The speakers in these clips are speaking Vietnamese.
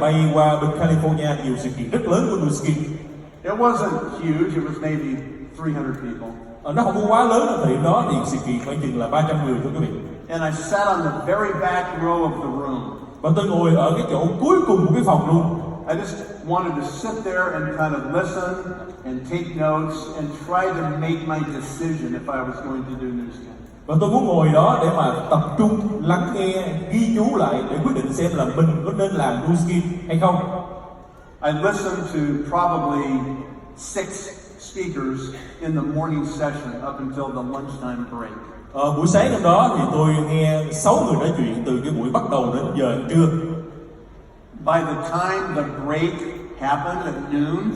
bay qua bên California nhiều sự kiện rất lớn của Nu Skin. It wasn't huge, it was maybe 300 people. Nó không có quá lớn ở thời điểm đó, thì sự kiện khoảng chừng là 300 người thôi quý vị. And I sat on the very back row of the room. Và tôi ngồi ở cái chỗ cuối cùng của cái phòng luôn. I just wanted to sit there and kind of listen and take notes and try to make my decision if I was going to do Nu Skin. Và tôi muốn ngồi đó để mà tập trung, lắng nghe, ghi chú lại để quyết định xem là mình có nên làm Nu Skin hay không. I listened to probably 6 speakers in the morning session up until the lunchtime break. Buổi sáng hôm đó thì tôi nghe 6 người nói chuyện từ cái buổi bắt đầu đến giờ ăn trưa. By the time the break happened at noon,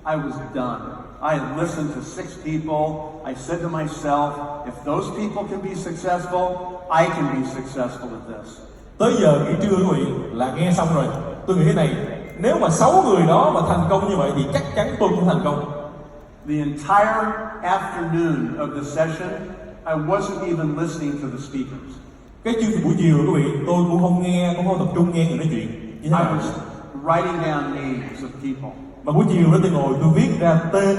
I was done. I had listened to 6 people. I said to myself, if those people can be successful, I can be successful at this. Tới giờ nghỉ trưa quý vị là nghe xong rồi. Tôi nghĩ thế này, nếu mà 6 người đó mà thành công như vậy thì chắc chắn tôi cũng thành công. The entire afternoon of the session, I wasn't even listening to the speakers. Cái chương trình buổi chiều quý vị, tôi cũng không nghe, cũng không tập trung nghe người nói chuyện. Như thế nào? I was writing down names of people. Mà buổi chiều đó tôi ngồi tôi viết ra tên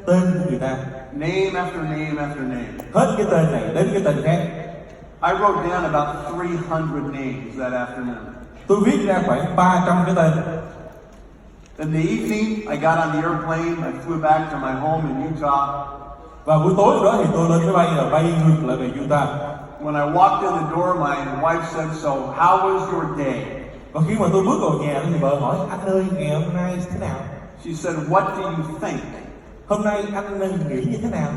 của người ta. Name after name after name. Hết cái tên này đến cái tên khác. I wrote down about 300 names that afternoon. Tôi viết ra khoảng 300 cái tên. In the evening, I got on the airplane. I flew back to my home in Utah. Và buổi tối đó thì tôi lên máy bay là bay ngược lại về Utah. When I walked in the door, my wife said, "So, how was your day?" Và khi mà tôi bước vào nhà thì vợ hỏi, anh ơi ngày hôm nay thế nào? She said, "What do you think? Hôm nay anh nghĩ như thế nào?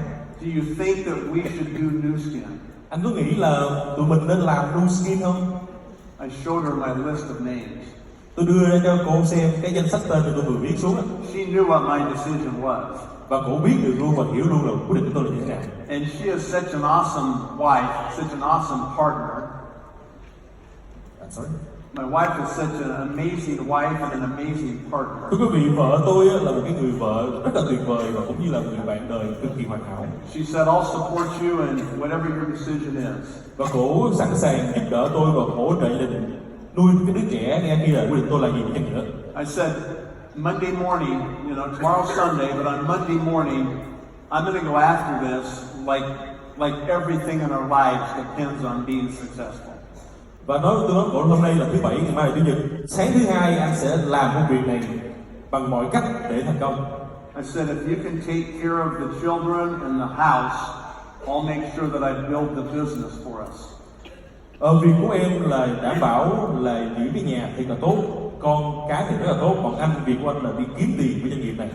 Do you think that we should do Nu Skin?" Anh có nghĩ là tụi mình nên làm Nu Skin không? I showed her my list of names. Tôi đưa ra cho cô xem cái danh sách tên mà tôi vừa viết xuống. She knew what my decision was. Và cô biết được luôn và hiểu luôn là quyết định của tôi là như thế nào. And she is such an awesome wife, such an awesome partner. I'm sorry. My wife is such an amazing wife and an amazing partner. Thưa quý vị, vợ tôi là một cái người vợ rất là tuyệt vời và cũng như là một người bạn đời cực kỳ hoàn hảo. She said, "I'll support you in whatever your decision is." Và cô sẵn sàng giúp đỡ tôi và hỗ trợ gia đình nuôi cái đứa trẻ nghe khi là quyết định tôi là gì đi chăng nữa. I said, Monday morning, tomorrow's Sunday, but on Monday morning, I'm going to go after this like everything in our lives depends on being successful. Và tôi nói hôm nay là thứ Bảy, ngày mai là Chủ nhật. Sáng thứ Hai anh sẽ làm công việc này bằng mọi cách để thành công. I said, if you can take care of the children and the house, I'll make sure that I build the business for us. Việc của em là đảm bảo là giữ cái nhà thì là tốt, con cái thì rất là tốt, còn việc của anh là đi kiếm tiền của doanh nghiệp này.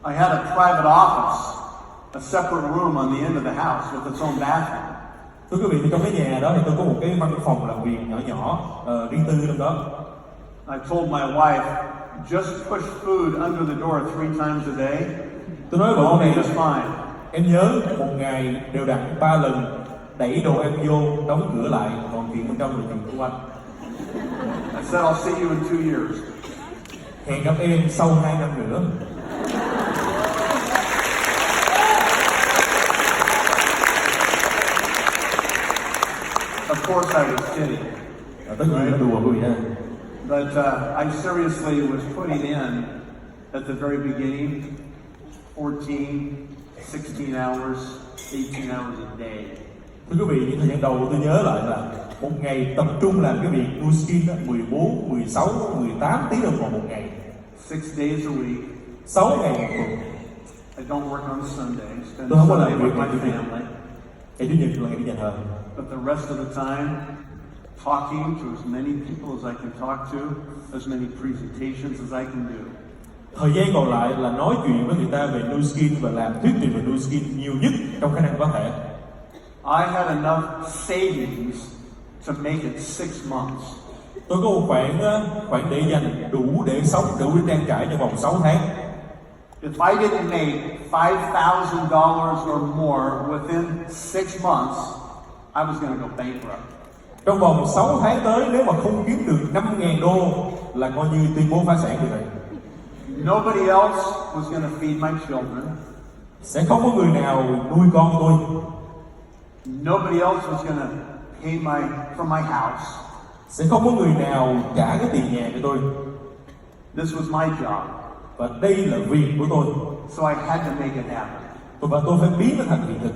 I had a private office, a separate room on the end of the house with its own bathroom. Thưa quý vị, thì trong cái nhà đó thì tôi có một cái văn phòng làm việc nhỏ riêng tư trong đó. I told my wife, just push food under the door 3 times a day. Tôi nói vợ này, just fine. Em nhớ một ngày đều đặn 3 lần đẩy đồ ăn vô, đóng cửa lại, còn chuyện bên trong là chuyện của anh. I said, I'll see you in 2 years. Hẹn gặp em sau 2 năm nữa. Of course I was kidding. Tất nhiên là đùa quý vị ha. But I seriously was putting in at the very beginning 14, 16 hours, 18 hours a day. Thưa quý vị, những thời gian đầu tôi nhớ lại là một ngày tập trung làm cái việc Nu Skin 14, 16, 18 tiếng đồng hồ một ngày. 6 days a week. 6 ngày một tuần. I don't work on Sunday. Spend Tôi không có Sunday làm việc with my ngày Chủ nhật. family. Ngày Chủ nhật là ngày đi nhà thờ. But the rest of the time, talking to as many people as I can talk to, as many presentations as I can do. Thời gian còn lại là nói chuyện với người ta về Nu Skin và làm thuyết trình về Nu Skin nhiều nhất trong khả năng có thể. I had enough savings to make it 6 months. Tôi có một khoản để dành đủ để sống, đủ để trang trải trong vòng 6 tháng. If I didn't make $5,000 or more within 6 months, I was going to go bankrupt. Trong vòng 6 tháng tới, nếu mà không kiếm được 5.000 đô là coi như tuyên bố phá sản người này. Nobody else was going to feed my children. Sẽ không có người nào nuôi con tôi. Nobody else was going to pay for my house. Sẽ không có người nào trả cái tiền nhà cho tôi. This was my job. Và đây là việc của tôi. So I had to make it happen. Và tôi phải biến nó thành hiện thực.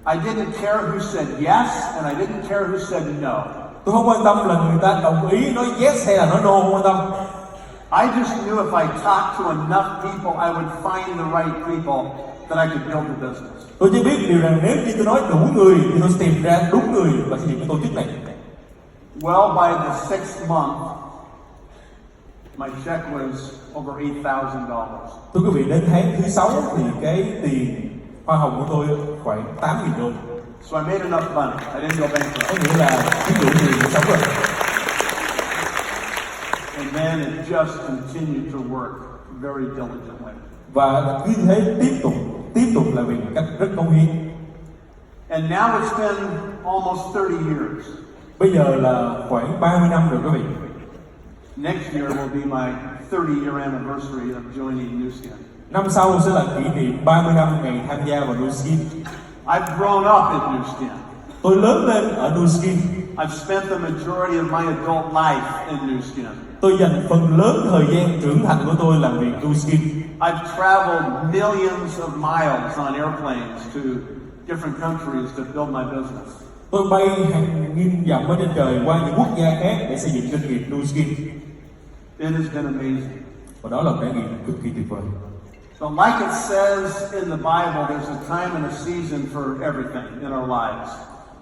I didn't care who said yes, and I didn't care who said no. Tôi không quan tâm là người ta đồng ý nói yes hay là nói no, không quan tâm. I just knew if I talked to enough people, I would find the right people that I could build a business. Tôi chỉ biết điều rằng nếu như tôi nói đủ người thì tôi sẽ tìm ra đúng người và xây dựng cái tổ chức này. Well, by the 6th month, my check was over $8,000. Thưa quý vị, đến tháng thứ 6 thì cái tiền hoa hồng của tôi khoảng 8.000 đô. So I made enough money. I didn't go bankrupt. Có nghĩa là cái đủ tiền để sống rồi. And then it just continued to work very diligently. Và cứ thế tiếp tục làm việc một cách rất cống hiến. And now it's been almost 30 years. Bây giờ là khoảng 30 năm rồi quý vị. Next year will be my 30-year anniversary of joining Nu Skin. Năm sau sẽ là kỷ niệm 30 năm ngày tham gia vào Nu Skin. I've grown up at Nu Skin. Tôi lớn lên ở Nu Skin. I've spent the majority of my adult life in Nu Skin. Tôi dành phần lớn thời gian trưởng thành của tôi làm việc Nu Skin. I've traveled millions of miles on airplanes to different countries to build my business. Tôi bay hàng nghìn dặm ở trên trời qua những quốc gia khác để xây dựng doanh nghiệp Nu Skin. It has been amazing. Và đó là một trải nghiệm cực kỳ tuyệt vời. So like it says in the Bible, there's a time and a season for everything in our lives.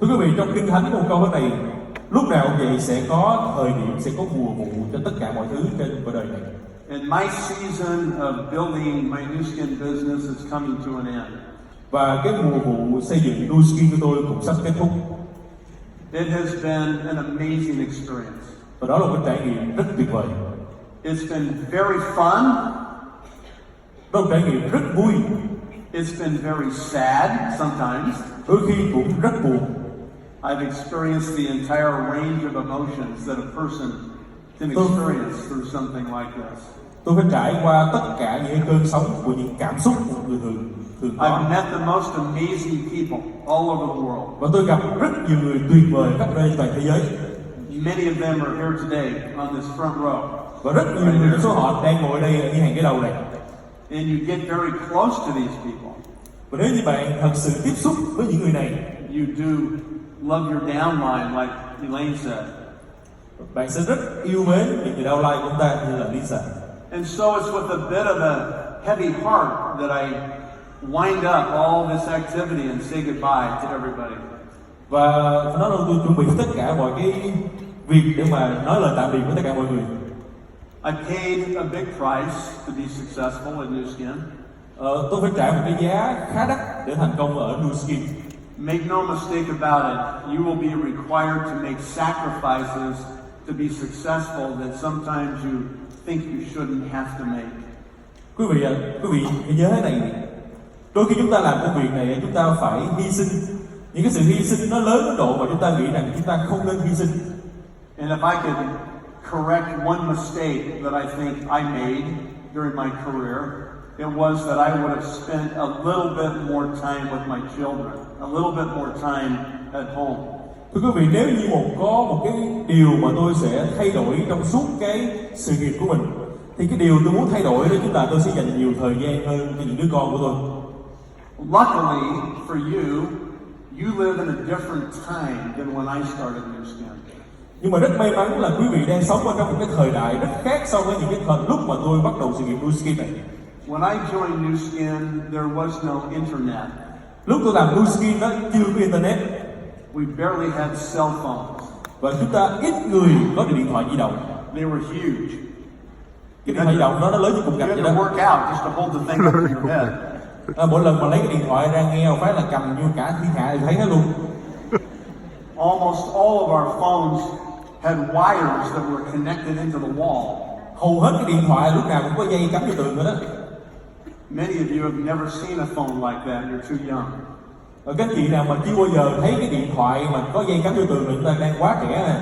Thưa quý vị, trong Kinh Thánh có một câu thế này: lúc nào cũng vậy, sẽ có thời điểm, sẽ có mùa vụ cho tất cả mọi thứ trên cuộc đời này. And my season of building my Nu Skin business is coming to an end. Và cái mùa vụ xây dựng Nu Skin của tôi cũng sắp kết thúc. It has been an amazing experience. Và đó là một trải nghiệm rất tuyệt vời. It's been very fun. Đó là một trải nghiệm rất vui. It's been very sad sometimes. Đôi khi cũng rất buồn. I've experienced the entire range of emotions that a person can experience through something like this. Tôi phải trải qua tất cả những cơn sóng của những cảm xúc của người thường có. I've met the most amazing people all over the world. Và tôi gặp rất nhiều người tuyệt vời khắp nơi toàn thế giới. Many of them are here today on this front row. Và rất nhiều người trong số họ đang ngồi đây ở những hàng ghế đầu này. And you get very close to these people. Và nếu như bạn thật sự tiếp xúc với những người này, You do love your downline, like Elaine said. bạn sẽ rất yêu mến những người downline của chúng ta như là Lisa. And so it's with a bit of a heavy heart that I wind up all this activity and say goodbye to everybody. Và nó là tôi chuẩn bị tất cả mọi cái việc để mà nói lời tạm biệt với tất cả mọi người. I paid a big price to be successful at Nu Skin. Tôi phải trả một cái giá khá đắt để thành công ở Nu Skin. Make no mistake about it, you will be required to make sacrifices to be successful that sometimes you think you shouldn't have to make. Quý vị hãy nhớ thế này. Đôi khi chúng ta làm công việc này, chúng ta phải hy sinh. Những cái sự hy sinh nó lớn đến độ mà chúng ta nghĩ rằng chúng ta không nên hy sinh. And if I could correct one mistake that I think I made during my career, it was that I would have spent a little bit more time with my children, a little bit more time at home. Thưa quý vị, nếu như có một cái điều mà tôi sẽ thay đổi trong suốt cái sự nghiệp của mình, thì cái điều tôi muốn thay đổi đó chính là tôi sẽ dành nhiều thời gian hơn cho những đứa con của tôi. Luckily for you, you live in a different time than when I started Nu Skin. Nhưng mà rất may mắn là quý vị đang sống ở trong một cái thời đại rất khác so với những cái thời lúc mà tôi bắt đầu sự nghiệp Nu Skin này. When I joined Nu Skin, there was no internet. Lúc tôi làm Nu Skin đó chưa có internet. We barely had cell phones. Và chúng ta ít người có được điện thoại di động. They were huge. Cái điện thoại di động nó lớn như cục You gạch had vậy to đó. work out just to hold the thing up to your head. Mỗi lần mà lấy cái điện thoại ra nghe một phát là cầm như cả thiên hạ thì thấy nó luôn. Almost all of our phones had wires that were connected into the wall. Hầu hết cái điện thoại lúc nào cũng có dây cắm vô tường rồi đó. Many of you have never seen a phone like that. You're too young. Và các chị nào mà chưa bao giờ thấy cái điện thoại mà có dây cắm vô tường thì chúng ta đang quá trẻ nè.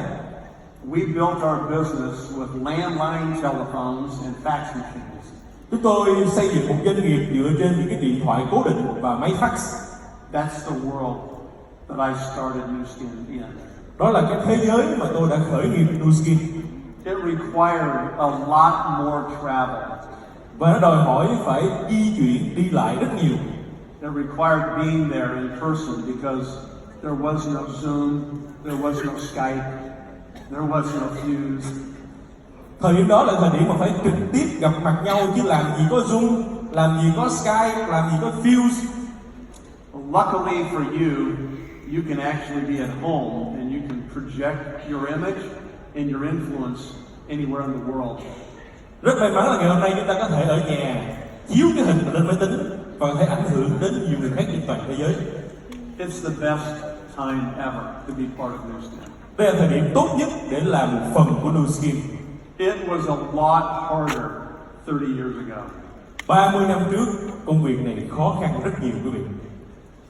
We built our business with landline telephones and fax machines. Chúng tôi xây dựng một doanh nghiệp dựa trên những cái điện thoại cố định và máy fax. That's the world that I started Nu Skin in. Đó là cái thế giới mà tôi đã khởi nghiệp Nu Skin. It required a lot more travel. Và nó đòi hỏi phải di chuyển, đi lại rất nhiều. It required being there in person because there was no Zoom, there was no Skype, there was no Fuse. Thời điểm đó là thời điểm mà phải trực tiếp gặp mặt nhau, chứ làm gì có Zoom, làm gì có Skype, làm gì có Fuse. Luckily for you, you can actually be at home and you can project your image and your influence anywhere in the world. Rất may mắn là ngày hôm nay chúng ta có thể ở nhà chiếu cái hình lên máy tính và có thể ảnh hưởng đến nhiều người khác trên toàn thế giới. It's the best time ever to be part of Nu Skin. Đây là thời điểm tốt nhất để làm một phần của Nu Skin. It was a lot harder 30 years ago. 30 năm trước, công việc này khó khăn rất nhiều quý vị.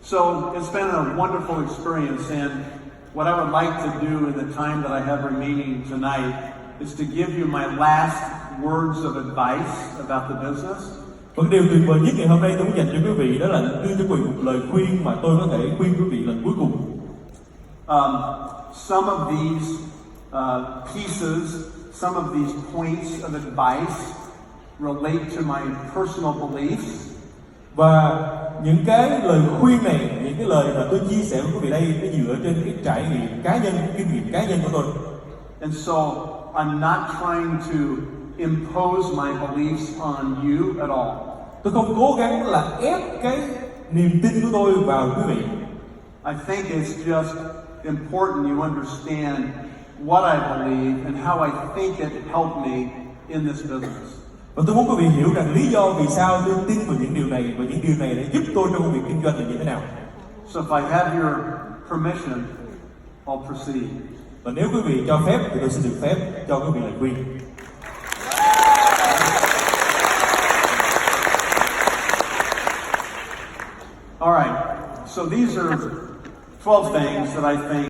So it's been a wonderful experience, and what I would like to do in the time that I have remaining tonight is to give you my last words of advice about the business. Và điều tuyệt vời nhất ngày hôm nay tôi muốn dành cho quý vị đó là đưa cho quý vị một lời khuyên mà tôi có thể khuyên quý vị lần cuối cùng. Some of these pieces, some of these points of advice relate to my personal beliefs. Và những cái lời khuyên này, những cái lời mà tôi chia sẻ với quý vị đây nó dựa trên cái trải nghiệm cá nhân, kinh nghiệm cá nhân của tôi. And so I'm not trying to impose my beliefs on you at all. Tôi không cố gắng là ép cái niềm tin của tôi vào quý vị. I think it's just important you understand what I believe and how I think it helped me in this business. Và tôi muốn quý vị hiểu rằng lý do vì sao tôi tin vào những điều này và những điều này để giúp tôi trong công việc kinh doanh là như thế nào. So if I have your permission, I'll proceed. Và nếu quý vị cho phép thì tôi sẽ được phép cho quý vị lời khuyên. All right. So these are 12 things that I think